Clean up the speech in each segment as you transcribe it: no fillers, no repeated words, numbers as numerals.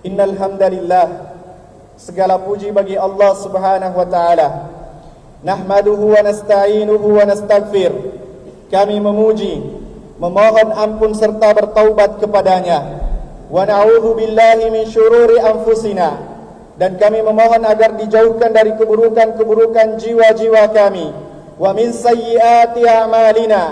Innal hamdalillah, segala puji bagi Allah Subhanahu wa taala. Nahmaduhu wa nasta'inuhu wa nastaghfir. Kami memuji, memohon ampun serta bertaubat kepadanya. Wa na'udzu billahi min syururi anfusina, dan kami memohon agar dijauhkan dari keburukan-keburukan jiwa-jiwa kami. Wa min sayyiati a'malina,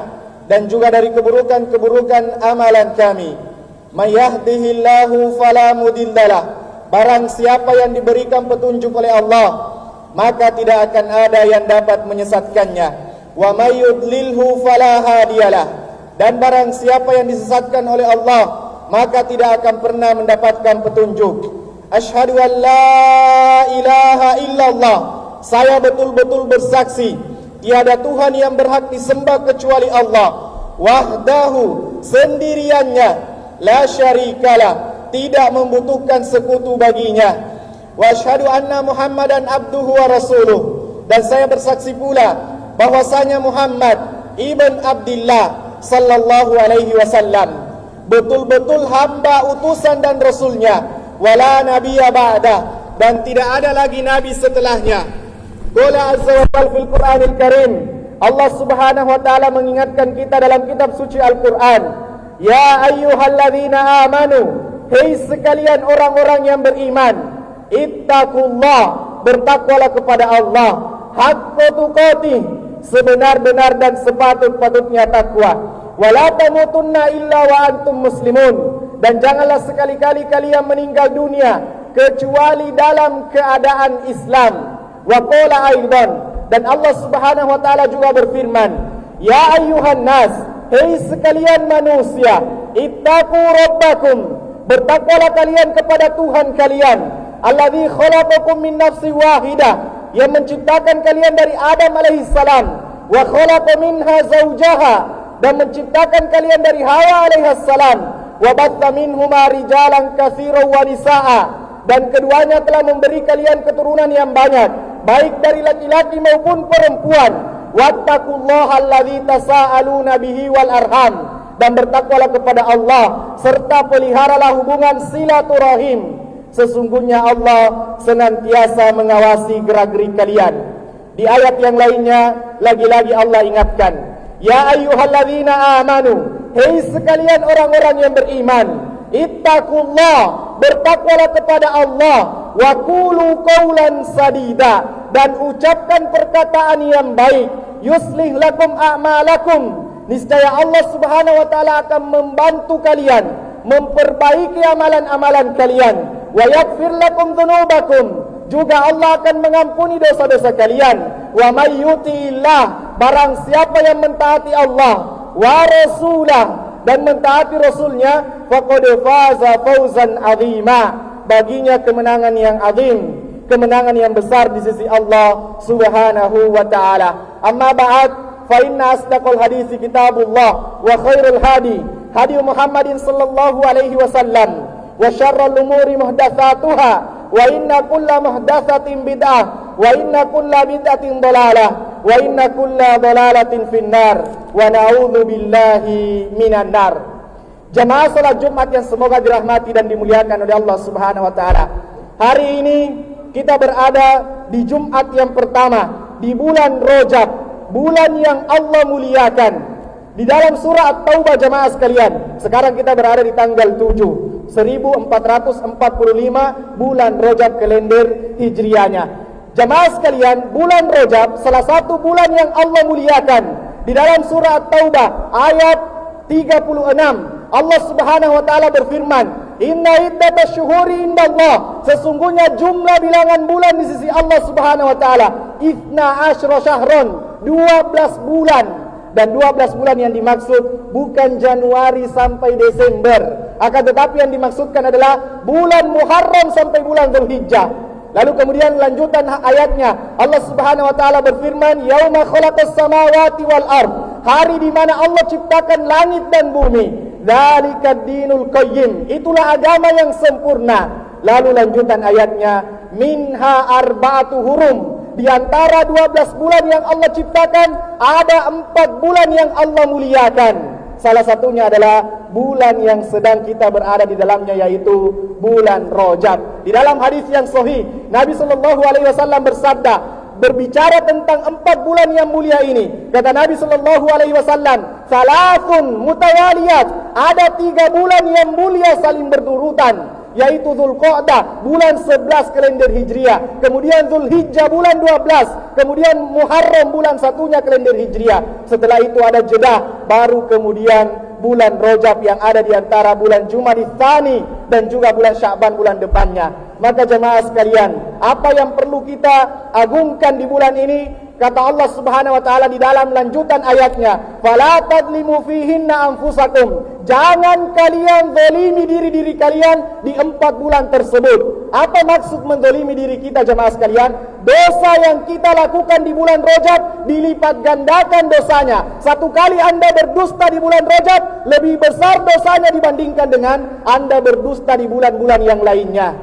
dan juga dari keburukan-keburukan amalan kami. May yahdihillahu fala mudhillalah, barang siapa yang diberikan petunjuk oleh Allah, maka tidak akan ada yang dapat menyesatkannya. Wa may yudlilhu fala hadiyalah, dan barang siapa yang disesatkan oleh Allah, maka tidak akan pernah mendapatkan petunjuk. Asyhadu an la ilaha illallah, saya betul-betul bersaksi tiada Tuhan yang berhak disembah kecuali Allah. Wahdahu, sendiriannya, la syarikalah, tidak membutuhkan sekutu baginya. Wa asyhadu anna Muhammadan abduhu wa rasuluh, dan saya bersaksi pula bahwasanya Muhammad ibn Abdillah sallallahu alaihi wasallam betul-betul hamba utusan dan rasulnya. Wala nabiyya ba'dah, dan tidak ada lagi nabi setelahnya. Qala azza wa jalla fil Qur'anil Karim, Allah Subhanahu wa taala mengingatkan kita dalam kitab suci Al-Qur'an, ya ayyuhalladzina amanu, hei sekalian orang-orang yang beriman, ittaqullah, bertakwalah kepada Allah, haqqa tuqatih, sebenar-benar dan sepatut-patutnya takwa. Wala tamutunna illa wa antum muslimun, dan janganlah sekali-kali kalian meninggal dunia kecuali dalam keadaan Islam. Wa qala aidan, dan Allah Subhanahu wa taala juga berfirman, ya ayyuhan nas, hei sekalian manusia, ittaqu rabbakum, bertakwalah kalian kepada Tuhan kalian, alladzi khalaqakum min nafsin wahidah, yang menciptakan kalian dari Adam alaihissalam, wa khalaqa minha zawjaha, dan menciptakan kalian dari Hawa alaihissalam, wa batta minhuma rijalan katsiran wa nisaa, dan keduanya telah memberi kalian keturunan yang banyak, baik dari laki-laki maupun perempuan. Wattaqullaha alladzi tasaaluna bihi wal arham, dan bertakwalah kepada Allah serta peliharalah hubungan silaturahim. Sesungguhnya Allah senantiasa mengawasi gerak-gerik kalian. Di ayat yang lainnya lagi-lagi Allah ingatkan, ya ayyuhalladzina amanu, hei sekalian orang-orang yang beriman, ittaqullah, bertakwalah kepada Allah, wa qulu qawlan sadida, dan ucapkan perkataan yang baik, yuslih lakum a'malakum, niscaya Allah Subhanahu wa taala akan membantu kalian memperbaiki amalan-amalan kalian, wa yaghfir lakum dzunubakum, juga Allah akan mengampuni dosa-dosa kalian. Wa may yuti'illah, barang siapa yang mentaati Allah, wa rasulah, dan mentaati rasulnya, faqad faza fawzan 'azima, baginya kemenangan yang azim, kemenangan yang besar di sisi Allah Subhanahu wa taala. Amma ba'd, fa inna asdaqal hadits kitabullah, wa khairul hadi hadi Muhammadin sallallahu alaihi wasallam, wa syarrul umuri muhdatsatuha, wa inna kulla muhdatsatin bid'ah, wa inna kulla bid'atin dhalalah, wa inna kulla dhalalatin finnar, wa na'udzu billahi minan nar. Jamaah salat Jumat yang semoga dirahmati dan dimuliakan oleh Allah Subhanahu wa taala. Hari ini kita berada di Jumat yang pertama di bulan Rajab, bulan yang Allah muliakan. Di dalam surah At-Taubah jamaah sekalian, sekarang kita berada di tanggal 7 1445 bulan Rajab kalender Hijriahnya. Jamaah sekalian, bulan Rajab salah satu bulan yang Allah muliakan. Di dalam surah At-Taubah ayat 36, Allah Subhanahu wa taala berfirman, inna iddatash syuhuri indallah, sesungguhnya jumlah bilangan bulan di sisi Allah Subhanahu wa taala 12 syahron, 12 bulan. Dan 12 bulan yang dimaksud bukan Januari sampai Desember, akan tetapi yang dimaksudkan adalah bulan Muharram sampai bulan Dzulhijjah. Lalu kemudian lanjutan ayatnya, Allah Subhanahu wa taala berfirman, yauma khalaqas samawati wal ard, hari di mana Allah ciptakan langit dan bumi. Dzalikad dinul qayyim, itulah agama yang sempurna. Lalu lanjutan ayatnya, minha arba'atu hurum, di antara 12 bulan yang Allah ciptakan, ada 4 bulan yang Allah muliakan. Salah satunya adalah bulan yang sedang kita berada di dalamnya, yaitu bulan Rajab. Di dalam hadis yang sahih, Nabi SAW bersabda, berbicara tentang 4 bulan yang mulia ini. Kata Nabi SAW, salasun mutawaliyat, ada 3 bulan yang mulia saling berturutan, yaitu Dzulqa'dah bulan 11 kalender Hijriah, kemudian Dzulhijjah bulan 12, kemudian Muharram bulan 1-nya kalender Hijriah. Setelah itu ada jeda, baru kemudian bulan Rajab yang ada di antara bulan Jumadil Tsani dan juga bulan Sya'ban bulan depannya. Maka jemaah sekalian, apa yang perlu kita agungkan di bulan ini? Kata Allah Subhanahu wa taala di dalam lanjutan ayatnya, "Fala tadlimu fihinna anfusakum." Jangan kalian zalimi diri-diri kalian di 4 bulan tersebut. Apa maksud menzalimi diri kita jemaah sekalian? Dosa yang kita lakukan di bulan Rajab dilipat gandakan dosanya. Satu kali Anda berdusta di bulan Rajab, lebih besar dosanya dibandingkan dengan Anda berdusta di bulan-bulan yang lainnya.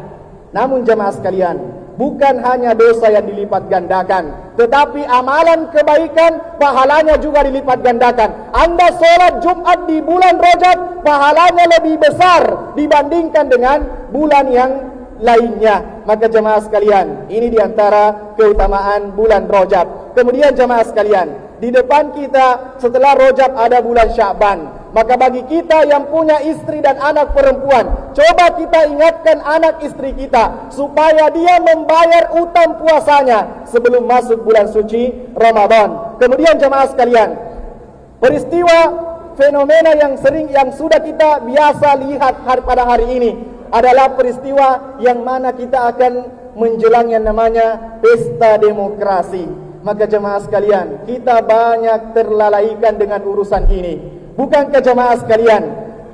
Namun jemaah sekalian, bukan hanya dosa yang dilipat gandakan, tetapi amalan kebaikan pahalanya juga dilipat gandakan. Anda sholat Jumat di bulan Rajab, pahalanya lebih besar dibandingkan dengan bulan yang lainnya. Maka jemaah sekalian, ini diantara keutamaan bulan Rajab. Kemudian jemaah sekalian, di depan kita setelah Rajab ada bulan Sya'ban. Maka bagi kita yang punya istri dan anak perempuan, coba kita ingatkan anak istri kita supaya dia membayar utang puasanya sebelum masuk bulan suci Ramadan. Kemudian jemaah sekalian, peristiwa fenomena yang sudah kita biasa lihat pada hari ini adalah peristiwa yang mana kita akan menjelang yang namanya pesta demokrasi. Maka jemaah sekalian, kita banyak terlalaikan dengan urusan ini. Bukankah jemaah sekalian,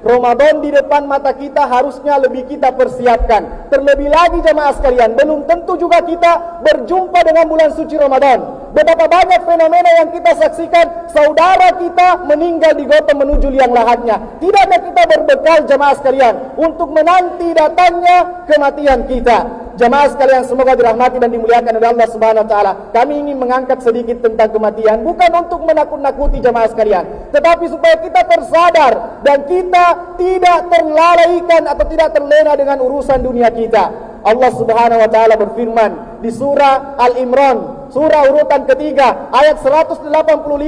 Ramadan di depan mata kita harusnya lebih kita persiapkan. Terlebih lagi jemaah sekalian, belum tentu juga kita berjumpa dengan bulan suci Ramadan. Betapa banyak fenomena yang kita saksikan, saudara kita meninggal di gotong menuju liang lahatnya. Tidakkah kita berbekal jemaah sekalian untuk menanti datangnya kematian kita? Jemaah sekalian, semoga dirahmati dan dimuliakan oleh Allah Subhanahu wa taala. Kami ingin mengangkat sedikit tentang kematian, bukan untuk menakut-nakuti jemaah sekalian, tetapi supaya kita tersadar dan kita tidak terlalaikan atau tidak terlena dengan urusan dunia kita. Allah Subhanahu wa taala berfirman di surah Al-Imran, surah urutan ketiga, ayat 185,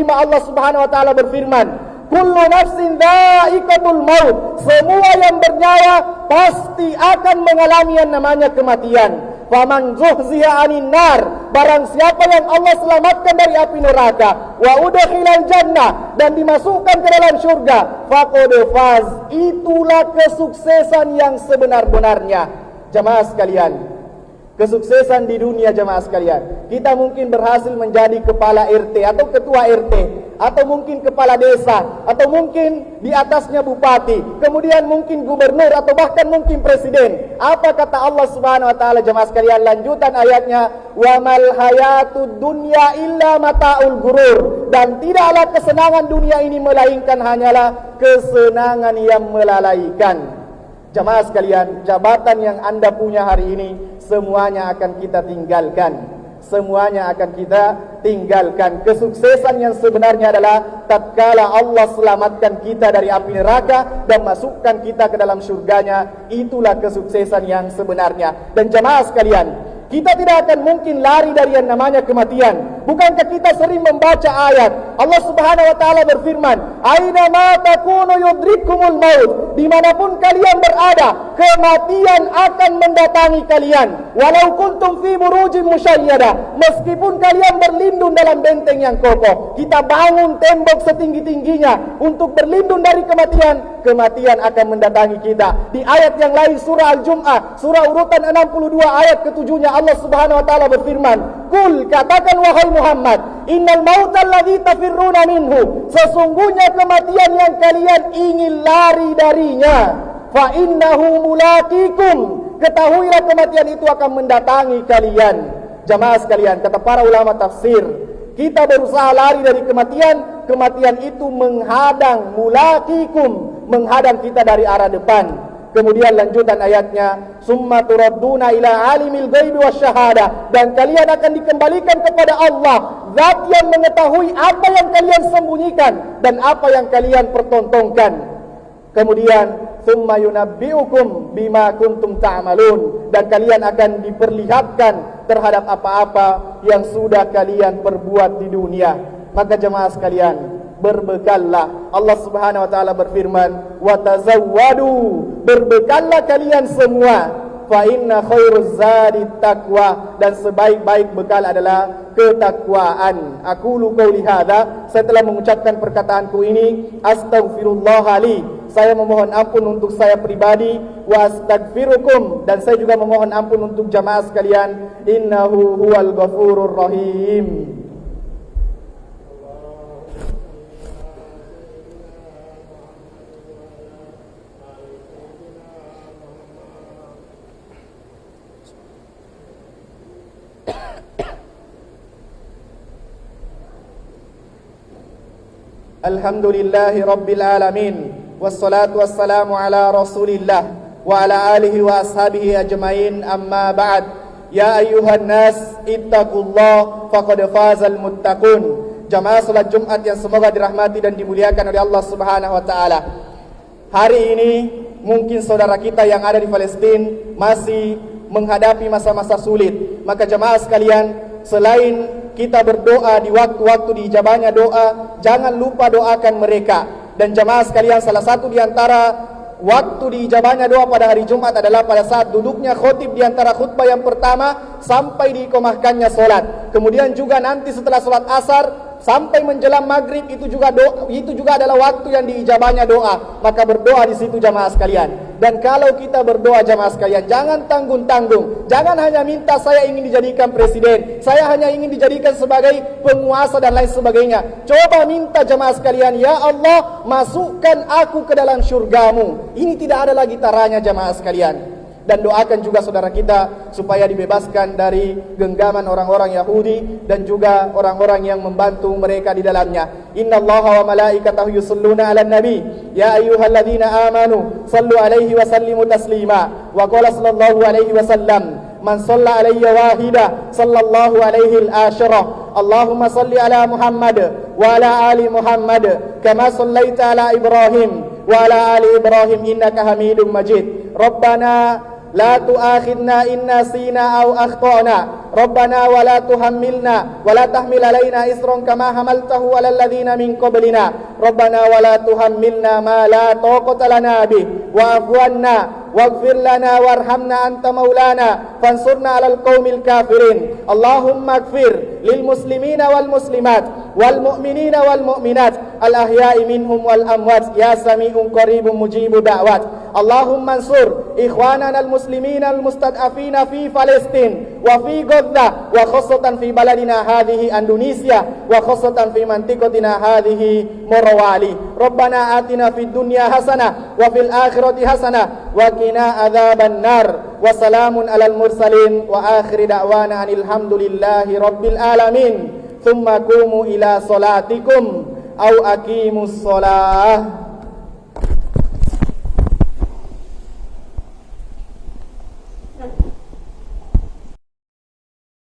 Allah Subhanahu wa taala berfirman, kullu nafsin dha'iqatul maut. Semua yang bernyawa pasti akan mengalami yang namanya kematian. Faman zuhziha 'anil nar, barang siapa yang Allah selamatkan dari api neraka, wa udkhilal jannah, dan dimasukkan ke dalam surga, faqad faz, itulah kesuksesan yang sebenar-benarnya. Jemaah sekalian, kesuksesan di dunia jemaah sekalian, kita mungkin berhasil menjadi kepala RT atau ketua RT, atau mungkin kepala desa, atau mungkin di atasnya bupati, kemudian mungkin gubernur, atau bahkan mungkin presiden. Apa kata Allah Subhanahu wa taala jemaah sekalian, lanjutan ayatnya, wa mal hayatud dunya illa mataul gurur, dan tidaklah kesenangan dunia ini melainkan hanyalah kesenangan yang melalaikan. Jemaah sekalian, jabatan yang Anda punya hari ini semuanya akan kita tinggalkan. Semuanya akan kita tinggalkan. Kesuksesan yang sebenarnya adalah tatkala Allah selamatkan kita dari api neraka dan masukkan kita ke dalam surganya. Itulah kesuksesan yang sebenarnya. Dan jemaah sekalian, kita tidak akan mungkin lari dari yang namanya kematian. Bukankah kita sering membaca ayat Allah Subhanahu wa taala berfirman, aina ma takunu yudrikumul maut, dimanapun kalian berada, kematian akan mendatangi kalian. Walau kuntum fi burujin musyayyada, meskipun kalian berlindung dalam benteng yang kokoh. Kita bangun tembok setinggi-tingginya untuk berlindung dari kematian, kematian akan mendatangi kita. Di ayat yang lain surah Al-Jum'ah, surah urutan 62 ayat ke-7-nya, Allah Subhanahu wa taala berfirman, "Qul, katakan wahai Muhammad, innal mautal ladzi tafirruna minhu, sesungguhnya kematian yang kalian ingin lari darinya, fa innahu mulaqikum, ketahuilah kematian itu akan mendatangi kalian." Jamaah sekalian, kata para ulama tafsir, kita berusaha lari dari kematian, kematian itu menghadang, mulaqikum, menghadang kita dari arah depan. Kemudian lanjutan ayatnya, summa turadduna ila alimil ghaibi wasyahadah, dan kalian akan dikembalikan kepada Allah, zat yang mengetahui apa yang kalian sembunyikan dan apa yang kalian pertontonkan. Kemudian summa yunabbi'ukum bima kuntum ta'malun, dan kalian akan diperlihatkan terhadap apa-apa yang sudah kalian perbuat di dunia. Maka jemaah sekalian, berbekallah. Allah Subhanahu wa taala berfirman, "Wa tazawwadu", berbekallah kalian semua. Fa inna khairuz zadi taqwa, dan sebaik-baik bekal adalah ketakwaan. Aqulu qouli hadza, saya telah mengucapkan perkataanku ini, astaghfirullah li, saya memohon ampun untuk saya pribadi, wa astaghfirukum, dan saya juga memohon ampun untuk jamaah sekalian, innahu huwal ghafurur rahim. Alhamdulillahi Rabbil Alamin, wassalatu wassalamu ala Rasulillah wa ala alihi wa ashabihi ajmain, amma ba'd. Ya ayyuhan nas, ittaqullah faqad fazal muttaqun. Jamaah salat Jumat yang semoga dirahmati dan dimuliakan oleh Allah Subhanahu wa taala. Hari ini mungkin saudara kita yang ada di Palestina masih menghadapi masa-masa sulit. Maka jamaah sekalian, selain kita berdoa di waktu-waktu diijabahnya doa, jangan lupa doakan mereka. Dan jamaah sekalian, salah satu di antara waktu diijabahnya doa pada hari Jumat adalah pada saat duduknya khotib di antara khutbah yang pertama sampai diiqamahkannya solat. Kemudian juga nanti setelah solat asar sampai menjelang maghrib, itu juga adalah waktu yang diijabahnya doa. Maka berdoa di situ jamaah sekalian. Dan kalau kita berdoa jamaah sekalian, jangan tanggung-tanggung. Jangan hanya minta saya ingin dijadikan presiden, saya hanya ingin dijadikan sebagai penguasa dan lain sebagainya. Coba minta jamaah sekalian, ya Allah, masukkan aku ke dalam syurgamu. Ini tidak ada lagi taranya jamaah sekalian. Dan doakan juga saudara kita supaya dibebaskan dari genggaman orang-orang Yahudi dan juga orang-orang yang membantu mereka di dalamnya. Innallaha wa malaikatahu yusholluna 'alan nabi, ya ayyuhalladzina amanu shallu 'alaihi wa sallimu taslima. Wa qala sallallahu alaihi wasallam, man shalla 'alayya wahida sallallahu 'alaihi al-ashara. Allahumma shalli 'ala Muhammad wa 'ala ali Muhammad kama shallaita 'ala Ibrahim wa 'ala ali Ibrahim innaka Hamidum Majid. Rabbana la tu'akhidna in nasina aw akhtana. Rabbana wa la tuhammilna wa la tahmil alaina isran kama hamaltahu 'alal ladzina min qablina. Rabbana wa la tuhammilna ma la taqata lana bih wa'fu 'anna waghfir lana warhamna anta maulana fansurna 'alal qaumil kafirin. Allahumma ighfir lil muslimina wal muslimat wal mu'minina wal mu'minat al ahya'i minhum wal amwat ya sami'un qaribun mujibu da'wat. Allahumma ansur ikhwanana al muslimina al mustad'afina fi Palestin wa fi Gaza wa khassatan fi baladina hadhihi Indonesia wa khassatan fi mantiqatina hadhihi Morawali. Rabbana atina fid dunya hasanah wa fil akhirati hasanah wa qina adzaban nar. Wa salamun alal mursalin wa akhir da'wana alhamdulillahi rabbil alamin. Thumma qumu ila salatikum aw aqimus shalah.